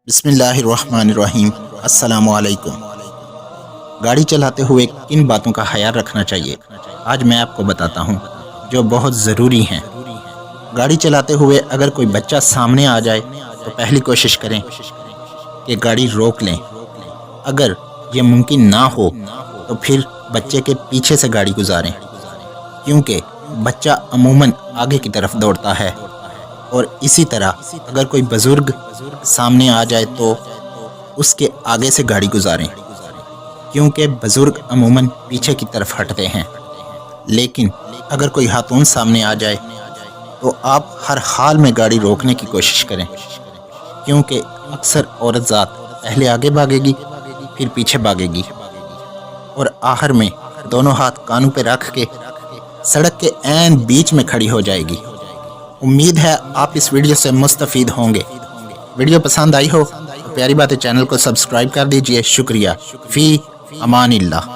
بسم اللہ الرحمن الرحیم۔ السلام علیکم۔ گاڑی چلاتے ہوئے کن باتوں کا خیال رکھنا چاہیے آج میں آپ کو بتاتا ہوں جو بہت ضروری ہیں۔ گاڑی چلاتے ہوئے اگر کوئی بچہ سامنے آ جائے تو پہلی کوشش کریں کہ گاڑی روک لیں۔ اگر یہ ممکن نہ ہو تو پھر بچے کے پیچھے سے گاڑی گزاریں، کیونکہ بچہ عموماً آگے کی طرف دوڑتا ہے، اور اسی طرح اگر کوئی بزرگ سامنے آ جائے تو اس کے آگے سے گاڑی گزاریں، کیونکہ بزرگ عموماً پیچھے کی طرف ہٹتے ہیں۔ لیکن اگر کوئی خاتون سامنے آ جائے تو آپ ہر حال میں گاڑی روکنے کی کوشش کریں، کیونکہ اکثر عورت ذات پہلے آگے بھاگے گی پھر پیچھے بھاگے گی، اور آخر میں دونوں ہاتھ کانوں پہ رکھ کے سڑک کے عین بیچ میں کھڑی ہو جائے گی۔ امید ہے آپ اس ویڈیو سے مستفید ہوں گے۔ ویڈیو پسند آئی ہو تو پیاری باتیں چینل کو سبسکرائب کر دیجئے۔ شکریہ۔ فی امان اللہ۔